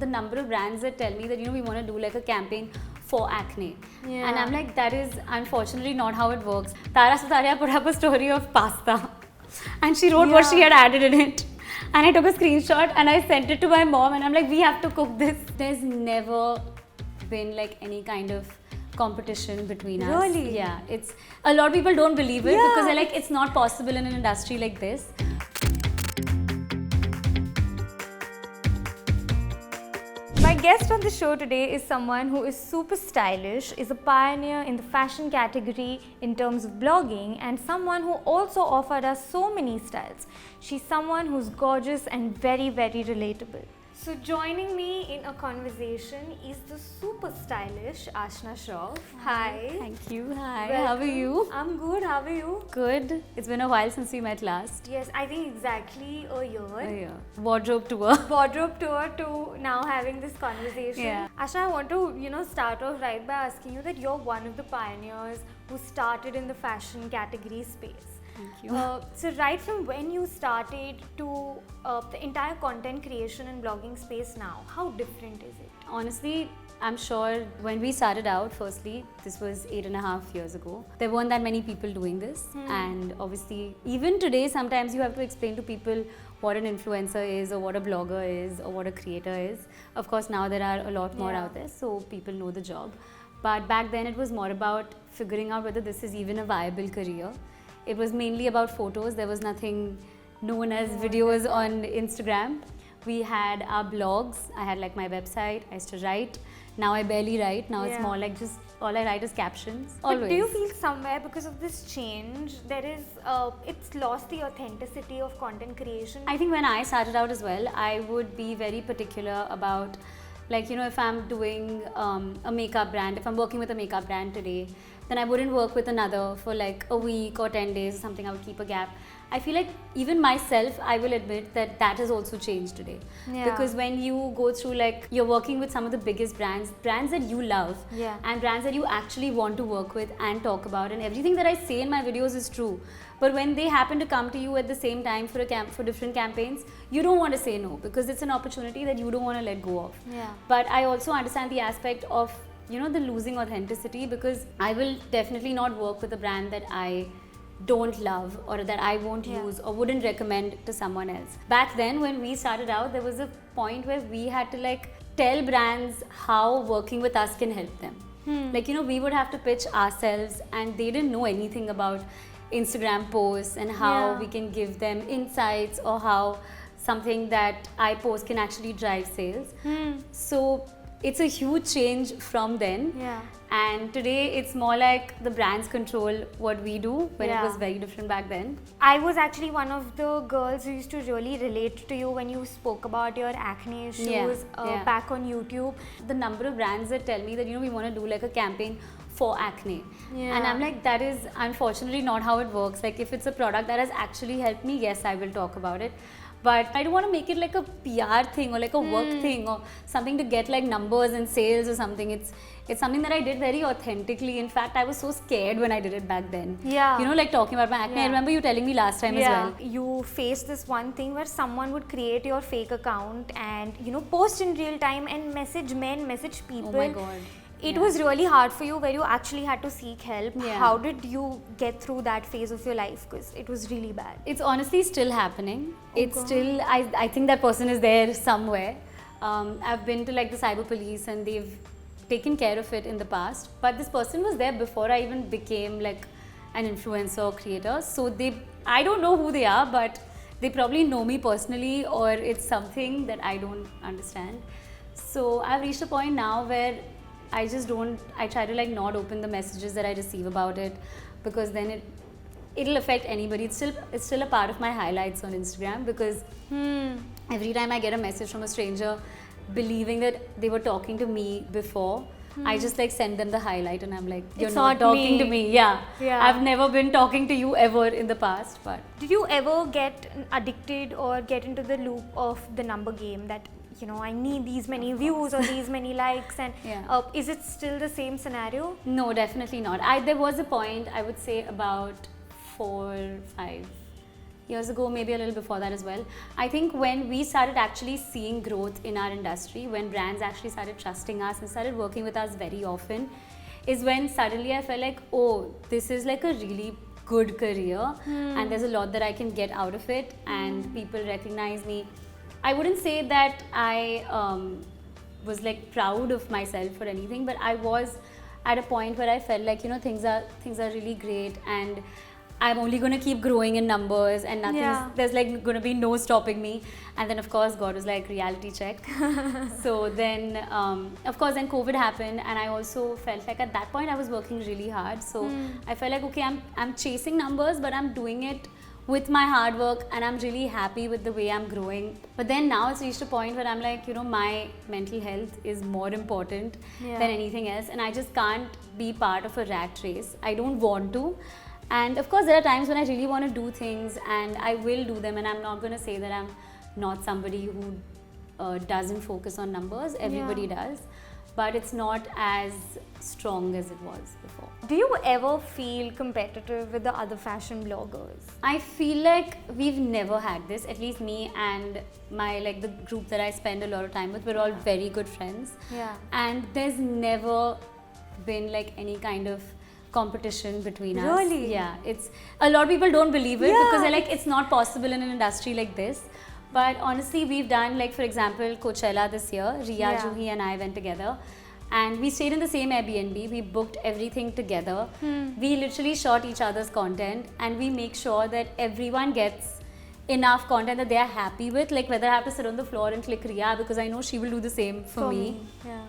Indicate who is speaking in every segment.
Speaker 1: the number of brands that tell me that, we want to do like a campaign for acne.
Speaker 2: Yeah.
Speaker 1: And I'm like, that is unfortunately not how it works. Tara Sutaria put up a story of pasta and she wrote what she had added in it. And I took a screenshot and I sent it to my mom and I'm like, we have to cook this. There's never been like any kind of competition between us.
Speaker 2: Really?
Speaker 1: Yeah. It's a lot of people don't believe it because they're like, it's not possible in an industry like this.
Speaker 2: My guest on the show today is someone who is super stylish, is a pioneer in the fashion category in terms of blogging, and someone who also offered us so many styles. She's someone who's gorgeous and very, very relatable. So joining me in a conversation is the super stylish Aashna Shroff. Hi.
Speaker 1: Thank you. Hi.
Speaker 2: Welcome.
Speaker 1: How are you?
Speaker 2: I'm good. How are you?
Speaker 1: Good. It's been a while since we met last.
Speaker 2: Yes, I think exactly a year.
Speaker 1: Wardrobe tour.
Speaker 2: Wardrobe tour to now having this conversation.
Speaker 1: Yeah.
Speaker 2: Aashna, I want to start off right by asking you that you're one of the pioneers who started in the fashion category space.
Speaker 1: Thank you.
Speaker 2: So right from when you started to the entire content creation and blogging space now, how different is it?
Speaker 1: Honestly, I'm sure when we started out, firstly, this was 8.5 years ago. There weren't that many people doing this. And obviously, even today, sometimes you have to explain to people what an influencer is or what a blogger is or what a creator is. Of course, now there are a lot more out there, so people know the job. But back then, it was more about figuring out whether this is even a viable career. It was mainly about photos. There was nothing known as videos on Instagram. We had our blogs. I had like my website. I used to write. Now I barely write. Now it's more like just all I write is captions. Always.
Speaker 2: But do you feel somewhere because of this change, there is it's lost the authenticity of content creation?
Speaker 1: I think when I started out as well, I would be very particular about, like, if I'm doing a makeup brand, if I'm working with a makeup brand today, then I wouldn't work with another for like a week or 10 days or something. I would keep a gap. I feel like even myself, I will admit that has also changed today. Because when you go through, like, you're working with some of the biggest brands that you love, and brands that you actually want to work with and talk about, and everything that I say in my videos is true. But when they happen to come to you at the same time for different campaigns, you don't want to say no because it's an opportunity that you don't want to let go of. But I also understand the aspect of the losing authenticity, because I will definitely not work with a brand that I don't love or that I won't use or wouldn't recommend to someone else. Back then when we started out, there was a point where we had to like tell brands how working with us can help them. Like, we would have to pitch ourselves and they didn't know anything about Instagram posts and how we can give them insights or how something that I post can actually drive sales. So it's a huge change from then. And today it's more like the brands control what we do, when it was very different back then.
Speaker 2: I was actually one of the girls who used to really relate to you when you spoke about your acne issues back on YouTube.
Speaker 1: The number of brands that tell me that, we want to do like a campaign for acne. And I'm like, that is unfortunately not how it works. Like, if it's a product that has actually helped me, yes, I will talk about it. But I don't want to make it like a PR thing or like a work thing or something to get like numbers and sales or something. It's something that I did very authentically. In fact, I was so scared when I did it back then. Like talking about my acne. I remember you telling me last time as well.
Speaker 2: You faced this one thing where someone would create your fake account and, post in real time and message men, message people.
Speaker 1: Oh my God.
Speaker 2: It was really hard for you, where you actually had to seek help. How did you get through that phase of your life? Because it was really bad.
Speaker 1: It's honestly still happening. Still, I think that person is there somewhere. I've been to like the cyber police and they've taken care of it in the past. But this person was there before I even became like an influencer or creator. So I don't know who they are, but they probably know me personally, or it's something that I don't understand. So I've reached a point now where I try to like not open the messages that I receive about it, because then it'll affect anybody. It's still a part of my highlights on Instagram, because every time I get a message from a stranger believing that they were talking to me before, I just like send them the highlight and I'm like, you're not talking to me. I've never been talking to you ever in the past. But
Speaker 2: did you ever get addicted or get into the loop of the number game that I need these many views or these many likes, and is it still the same scenario?
Speaker 1: No, definitely not. There was a point, I would say about 4-5 years ago, maybe a little before that as well. I think when we started actually seeing growth in our industry, when brands actually started trusting us and started working with us very often, is when suddenly I felt like, oh, this is like a really good career and there's a lot that I can get out of it, and people recognize me. I wouldn't say that I was like proud of myself or anything, but I was at a point where I felt like, you know, things are really great and I'm only going to keep growing in numbers and there's like going to be no stopping me. And then of course God was like, reality check. So then of course then COVID happened, and I also felt like at that point I was working really hard. So I felt like, okay, I'm chasing numbers, but I'm doing it with my hard work and I'm really happy with the way I'm growing. But then now it's reached a point where I'm like, you know, my mental health is more important than anything else, and I just can't be part of a rat race. I don't want to. And of course there are times when I really want to do things and I will do them, and I'm not going to say that I'm not somebody who doesn't focus on numbers. Everybody does, but it's not as strong as it was before.
Speaker 2: Do you ever feel competitive with the other fashion bloggers?
Speaker 1: I feel like we've never had this, at least me and my, like the group that I spend a lot of time with, we're all very good friends. And there's never been like any kind of competition between us.
Speaker 2: Really?
Speaker 1: Yeah, it's a lot of people don't believe it because they're like, it's not possible in an industry like this. But honestly, we've done, like for example, Coachella this year. Ria, Juhi and I went together and we stayed in the same Airbnb. We booked everything together. We literally shot each other's content, and we make sure that everyone gets enough content that they are happy with. Like whether I have to sit on the floor and click Ria, because I know she will do the same for me.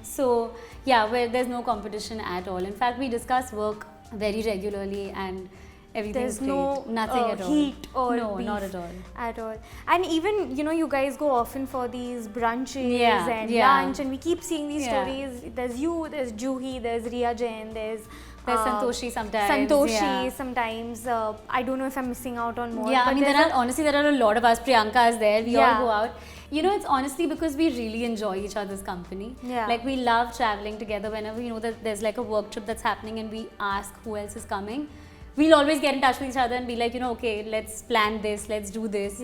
Speaker 1: So yeah, where there's no competition at all. In fact, we discuss work very regularly and everything's
Speaker 2: There's no
Speaker 1: nothing at all.
Speaker 2: Heat or
Speaker 1: no,
Speaker 2: beef
Speaker 1: not at all.
Speaker 2: At all. And even, you know, you guys go often for these brunches and lunch, and we keep seeing these stories. There's you, there's Juhi, there's Ria Jain, there's
Speaker 1: Santoshi
Speaker 2: sometimes. I don't know if I'm missing out on more.
Speaker 1: Yeah, I mean, honestly, there are a lot of us. Priyanka is there. We all go out. You know, it's honestly because we really enjoy each other's company. Like we love traveling together. Whenever, you know, that there's like a work trip that's happening and we ask who else is coming, we'll always get in touch with each other and be like, you know, okay, let's plan this, let's do this.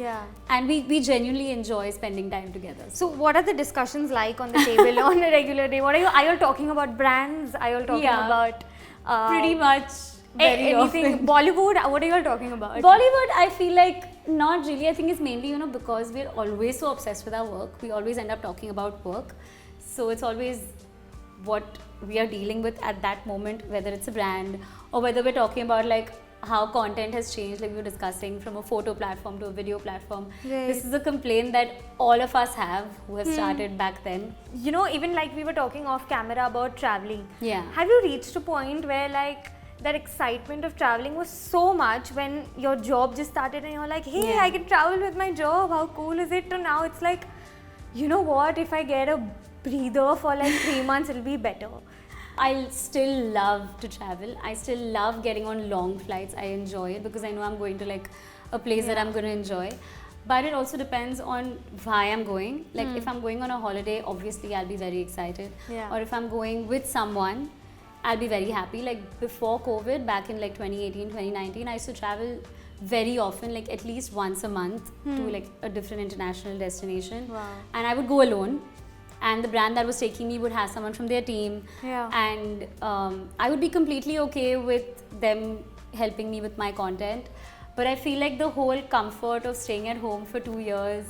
Speaker 1: And we genuinely enjoy spending time together.
Speaker 2: So what are the discussions like on the table on a regular day? What are you talking about brands? Are you all talking about
Speaker 1: pretty much
Speaker 2: anything
Speaker 1: often.
Speaker 2: Bollywood? What are you all talking about?
Speaker 1: Bollywood, I feel like not really. I think it's mainly, you know, because we're always so obsessed with our work. We always end up talking about work. So it's always what we are dealing with at that moment, whether it's a brand or whether we're talking about like how content has changed, like we were discussing, from a photo platform to a video platform. This is a complaint that all of us have who have started back then.
Speaker 2: You know, even like we were talking off camera about traveling. Have you reached a point where like that excitement of traveling was so much when your job just started and you're like, hey, I can travel with my job, how cool is it? To now it's like, you know what, if I get a breather for like 3 months, it'll be better.
Speaker 1: I still love to travel. I still love getting on long flights. I enjoy it because I know I'm going to like a place that I'm going to enjoy. But it also depends on why I'm going. Like if I'm going on a holiday, obviously I'll be very excited. Or if I'm going with someone, I'll be very happy. Like before COVID, back in like 2018, 2019, I used to travel very often, like at least once a month to like a different international destination. And I would go alone. And the brand that was taking me would have someone from their team. And I would be completely okay with them helping me with my content. But I feel like the whole comfort of staying at home for 2 years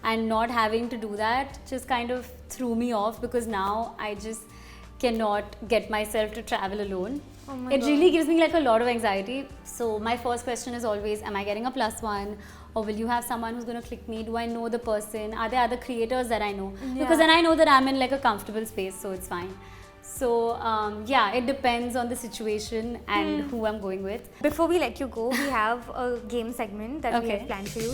Speaker 1: and not having to do that just kind of threw me off, because now I just cannot get myself to travel alone. It really gives me like a lot of anxiety. So my first question is always, am I getting a +1? Or will you have someone who's going to click me? Do I know the person? Are there other creators that I know? Because then I know that I'm in like a comfortable space, so it's fine. So yeah, it depends on the situation and who I'm going with.
Speaker 2: Before we let you go, we have a game segment that we have planned for you.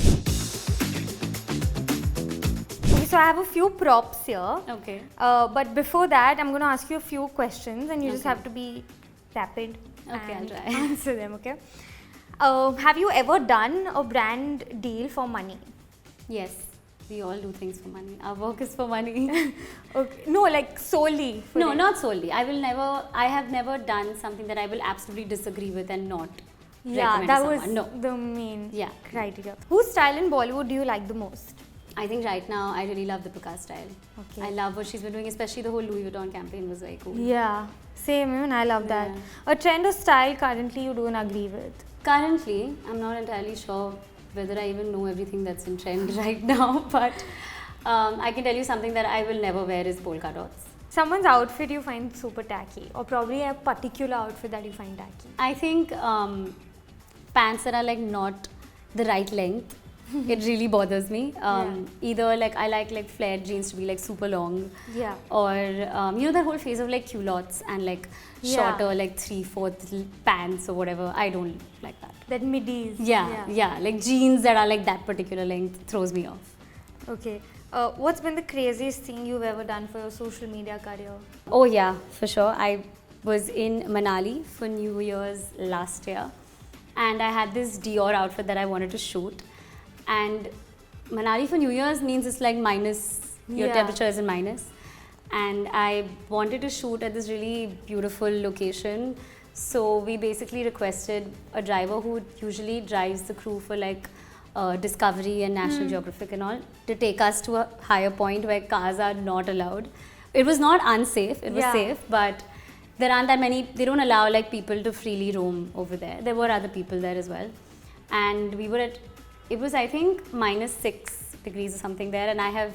Speaker 2: Okay, so I have a few props here. But before that, I'm going to ask you a few questions and you just have to be rapid and
Speaker 1: I'll try.
Speaker 2: answer them, okay? Have you ever done a brand deal for money?
Speaker 1: Yes, we all do things for money. Our work is for money.
Speaker 2: No, like solely.
Speaker 1: No, not solely. I have never done something that I will absolutely disagree with and not
Speaker 2: Yeah,
Speaker 1: recommend
Speaker 2: that
Speaker 1: to
Speaker 2: was
Speaker 1: someone. No.
Speaker 2: the main
Speaker 1: Yeah.
Speaker 2: criteria. Whose style in Bollywood do you like the most?
Speaker 1: I think right now I really love Deepika style.
Speaker 2: Okay.
Speaker 1: I love what she's been doing, especially the whole Louis Vuitton campaign was very cool.
Speaker 2: Yeah, same, even I love that.
Speaker 1: Yeah.
Speaker 2: A trend or style currently you don't agree with?
Speaker 1: Currently, I'm not entirely sure whether I even know everything that's in trend right now, but I can tell you something that I will never wear is polka dots.
Speaker 2: Someone's outfit you find super tacky, or probably a particular outfit that you find tacky.
Speaker 1: I think pants that are like not the right length, it really bothers me. Either like I like flared jeans to be like super long,
Speaker 2: Yeah.
Speaker 1: or you know that whole phase of like culottes and like shorter like 3/4 pants or whatever. I don't like that.
Speaker 2: That middies.
Speaker 1: Yeah, like jeans that are like that particular length throws me off.
Speaker 2: Okay. What's been the craziest thing you've ever done for your social media career?
Speaker 1: Oh yeah, for sure. I was in Manali for New Year's last year, and I had this Dior outfit that I wanted to shoot. And Manali for New Year's means it's like minus, your
Speaker 2: Yeah.
Speaker 1: temperature is in minus. And I wanted to shoot at this really beautiful location. So we basically requested a driver who usually drives the crew for like Discovery and National Geographic and all to take us to a higher point where cars are not allowed. It was not unsafe, it was
Speaker 2: Yeah.
Speaker 1: safe, but there aren't that many, they don't allow like people to freely roam over there. There were other people there as well. And we were at, it was I think -6 degrees or something there, and I have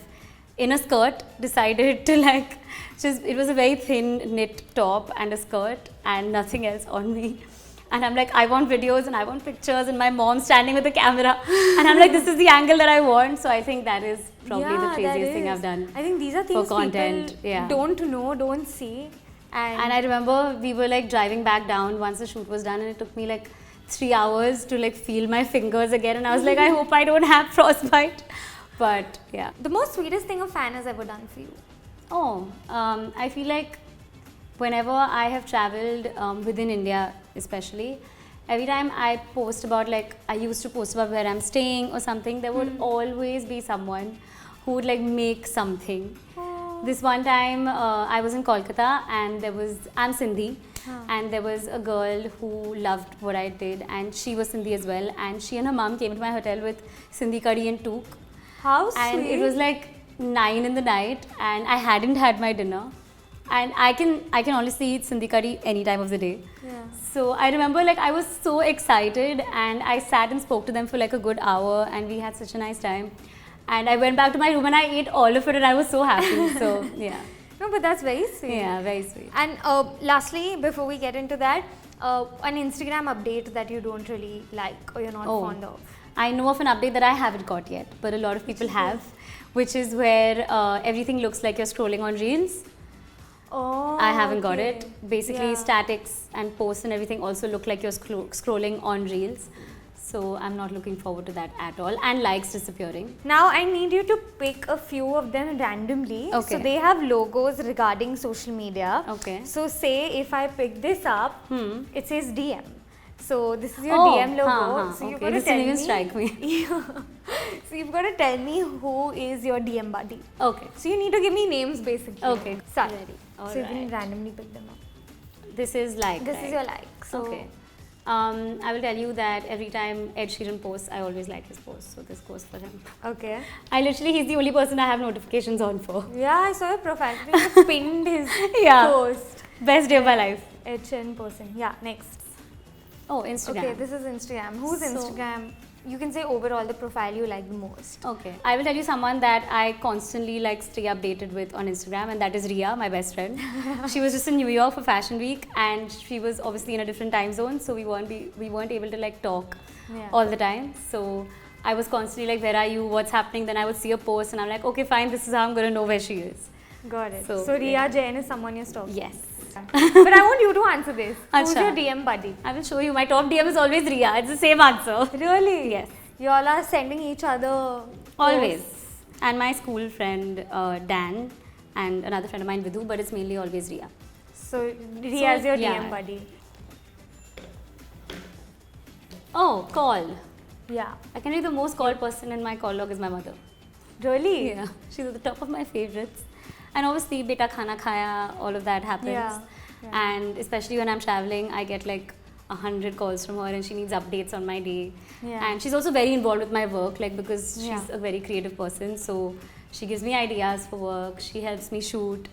Speaker 1: in a skirt decided to like just, it was a very thin knit top and a skirt and nothing else on me. And I'm like, I want videos and I want pictures, and my mom standing with the camera, and I'm like, this is the angle that I want. So I think that is probably the craziest thing I've done.
Speaker 2: I think these are things
Speaker 1: for content,
Speaker 2: people
Speaker 1: yeah.
Speaker 2: don't know, don't see.
Speaker 1: And I remember we were like driving back down once the shoot was done, and it took me like 3 hours to like feel my fingers again, and I was like, I hope I don't have frostbite. But yeah.
Speaker 2: The most sweetest thing a fan has ever done for you?
Speaker 1: Oh, I feel like whenever I have traveled within India especially, every time I post about like, I used to post about where I'm staying or something, there would always be someone who would like make something. This one time I was in Kolkata, and there was, I'm Sindhi, and there was a girl who loved what I did, and she was Sindhi as well, and she and her mom came to my hotel with Sindhi curry and took.
Speaker 2: How sweet.
Speaker 1: And it was like 9 in the night, and I hadn't had my dinner. And I can honestly eat Sindhi curry any time of the day.
Speaker 2: Yeah.
Speaker 1: So I remember like I was so excited, and I sat and spoke to them for like a good hour, and we had such a nice time. And I went back to my room and I ate all of it, and I was so happy. So yeah.
Speaker 2: No, but that's very sweet.
Speaker 1: Yeah, very sweet.
Speaker 2: And lastly, before we get into that, an Instagram update that you don't really like or you're not fond of.
Speaker 1: I know of an update that I haven't got yet, but a lot of people have, which is where everything looks like you're scrolling on Reels.
Speaker 2: Oh,
Speaker 1: I haven't got
Speaker 2: okay.
Speaker 1: it. Basically,
Speaker 2: Yeah.
Speaker 1: statics and posts and everything also look like you're scrolling on Reels. So I'm not looking forward to that at all. And likes disappearing.
Speaker 2: Now I need you to pick a few of them randomly.
Speaker 1: Okay.
Speaker 2: So they have logos regarding social media.
Speaker 1: Okay.
Speaker 2: So say if I pick this up, it says DM. So this is your
Speaker 1: Oh,
Speaker 2: DM logo.
Speaker 1: huh,
Speaker 2: So you've
Speaker 1: okay.
Speaker 2: got to
Speaker 1: This
Speaker 2: tell
Speaker 1: didn't even
Speaker 2: me.
Speaker 1: strike me.
Speaker 2: So you've got to tell me who is your DM buddy.
Speaker 1: Okay.
Speaker 2: So you need to give me names basically.
Speaker 1: Okay.
Speaker 2: Start.
Speaker 1: Ready.
Speaker 2: So you can
Speaker 1: Alright.
Speaker 2: randomly pick them up.
Speaker 1: This is like.
Speaker 2: This
Speaker 1: right?
Speaker 2: is your like. So
Speaker 1: Okay. I will tell you that every time Ed Sheeran posts, I always like his posts. So this goes for him.
Speaker 2: Okay.
Speaker 1: He's the only person I have notifications on for.
Speaker 2: Yeah, I saw your profile. You pinned his
Speaker 1: Yeah.
Speaker 2: post.
Speaker 1: Best day of my life.
Speaker 2: HN person. Yeah, next.
Speaker 1: Oh, Instagram.
Speaker 2: Okay, this is Instagram. Who's
Speaker 1: So-
Speaker 2: Instagram? You can say overall the profile you like the most.
Speaker 1: Okay. I will tell you someone that I constantly like stay updated with on Instagram, and that is Ria, my best friend. She was just in New York for Fashion Week, and she was obviously in a different time zone, so we weren't able to like talk
Speaker 2: Yeah.
Speaker 1: all the time. So I was constantly like, where are you? What's happening? Then I would see a post, and I'm like, okay, fine, this is how I'm gonna know where she is.
Speaker 2: Got it.
Speaker 1: So,
Speaker 2: So Ria
Speaker 1: yeah.
Speaker 2: Jain is someone you're stalking.
Speaker 1: Yes.
Speaker 2: But I want you to answer this. Who's
Speaker 1: Acha.
Speaker 2: your DM buddy?
Speaker 1: I will show you. My top DM is always Ria. It's the same answer.
Speaker 2: Really?
Speaker 1: Yes.
Speaker 2: You all are sending each other
Speaker 1: Always.
Speaker 2: posts.
Speaker 1: And my school friend Dan, and another friend of mine Vidhu, but it's mainly always Ria.
Speaker 2: So Ria is your
Speaker 1: yeah.
Speaker 2: DM buddy.
Speaker 1: Oh, call.
Speaker 2: Yeah.
Speaker 1: I can tell you the most called person in my call log is my mother.
Speaker 2: Really?
Speaker 1: Yeah. She's at the top of my favorites. And obviously, beta khana khaya, all of that happens.
Speaker 2: Yeah.
Speaker 1: And especially when I'm traveling, I get like 100 calls from her and she needs updates on my day.
Speaker 2: Yeah.
Speaker 1: And she's also very involved with my work, like because she's
Speaker 2: Yeah.
Speaker 1: a very creative person. So she gives me ideas for work. She helps me shoot.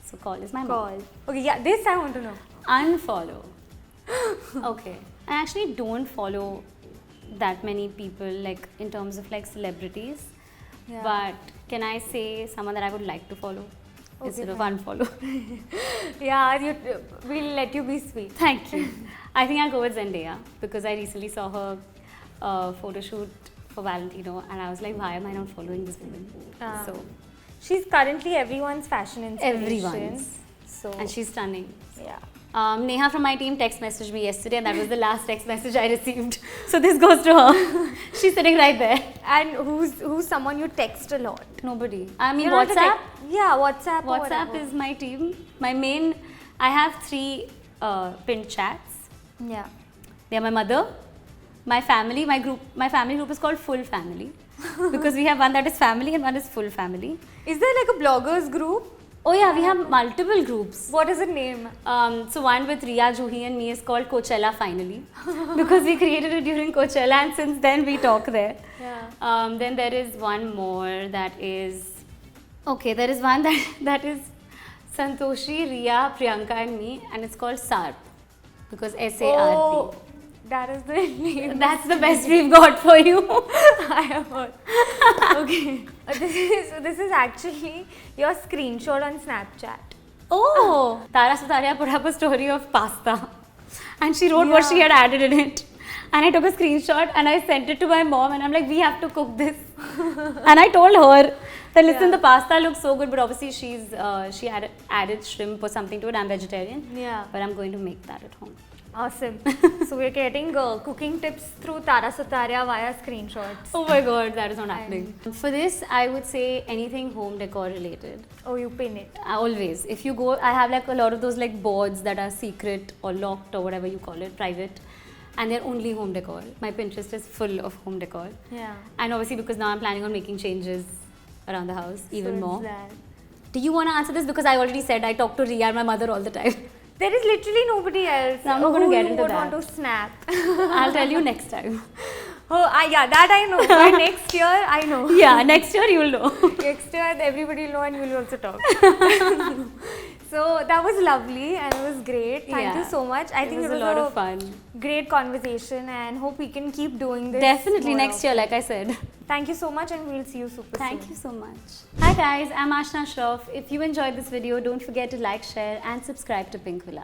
Speaker 1: So call is my mom.
Speaker 2: Call. Okay, yeah, this I want to know.
Speaker 1: Unfollow. Okay. I actually don't follow that many people, like in terms of like celebrities.
Speaker 2: Yeah.
Speaker 1: But can I say someone that I would like to follow instead of
Speaker 2: fine.
Speaker 1: unfollow?
Speaker 2: Yeah, we'll let you be sweet.
Speaker 1: Thank you. I think I'll go with Zendaya because I recently saw her photo shoot for Valentino and I was like, why am I not following this woman? So
Speaker 2: She's currently everyone's fashion inspiration.
Speaker 1: everyone's.
Speaker 2: So
Speaker 1: And she's stunning.
Speaker 2: yeah.
Speaker 1: Neha from my team text messaged me yesterday and that was the last text message I received. So this goes to her. She's sitting right there.
Speaker 2: And who's someone you text a lot?
Speaker 1: Nobody. I mean,
Speaker 2: You're not a
Speaker 1: WhatsApp.
Speaker 2: yeah, WhatsApp. or
Speaker 1: WhatsApp
Speaker 2: whatever.
Speaker 1: is my team. My main, I have 3 pinned chats.
Speaker 2: Yeah.
Speaker 1: They are my mother, my family, my family group is called Full Family. Because we have one that is family and one is full family.
Speaker 2: Is there like a bloggers group?
Speaker 1: Oh yeah, we have multiple groups.
Speaker 2: What is the name?
Speaker 1: So one with Riya, Juhi and me is called Coachella Finally. Because we created it during Coachella and since then we talk there.
Speaker 2: Yeah.
Speaker 1: Then there is one more that is, okay, there is one that is Santoshi, Riya, Priyanka and me and it's called SARP. Because S-A-R-P.
Speaker 2: Oh, that is the name.
Speaker 1: That's the best we've got for you.
Speaker 2: I have heard. Okay. This is actually your screenshot on Snapchat.
Speaker 1: Oh! Tara Sutaria put up a story of pasta. And she wrote what she had added in it. And I took a screenshot and I sent it to my mom and I'm like, we have to cook this. And I told her that listen, the pasta looks so good, but obviously she added shrimp or something to it. I'm vegetarian.
Speaker 2: Yeah.
Speaker 1: But I'm going to make that at home.
Speaker 2: Awesome. So we're getting cooking tips through Tara Sutaria via screenshots.
Speaker 1: Oh my god, that is not happening. For this, I would say anything home decor related.
Speaker 2: Oh, you pin it.
Speaker 1: Always. If you go, I have like a lot of those like boards that are secret or locked or whatever you call it, private. And they're only home decor. My Pinterest is full of home decor.
Speaker 2: Yeah.
Speaker 1: And obviously because now I'm planning on making changes around the house even
Speaker 2: So
Speaker 1: more.
Speaker 2: it's that.
Speaker 1: Do you want to answer this? Because I already said I talk to Riya and my mother all the time.
Speaker 2: There is literally nobody else
Speaker 1: No, I'm not going to get into
Speaker 2: would
Speaker 1: that.
Speaker 2: want to snap.
Speaker 1: I'll tell you next time.
Speaker 2: Oh, yeah, that I know. By next year, I know.
Speaker 1: Yeah, next year you'll know.
Speaker 2: Next year, everybody will know and we'll also talk. So that was lovely and it was great. Thank you so much. I think
Speaker 1: it was a lot of fun.
Speaker 2: Great conversation and hope we can keep doing this.
Speaker 1: Definitely
Speaker 2: more
Speaker 1: next
Speaker 2: often.
Speaker 1: year, like I said.
Speaker 2: Thank you so much and we'll see you super soon.
Speaker 1: Thank you so much. Hi guys, I'm Aashna Shroff. If you enjoyed this video, don't forget to like, share and subscribe to Pinkvilla.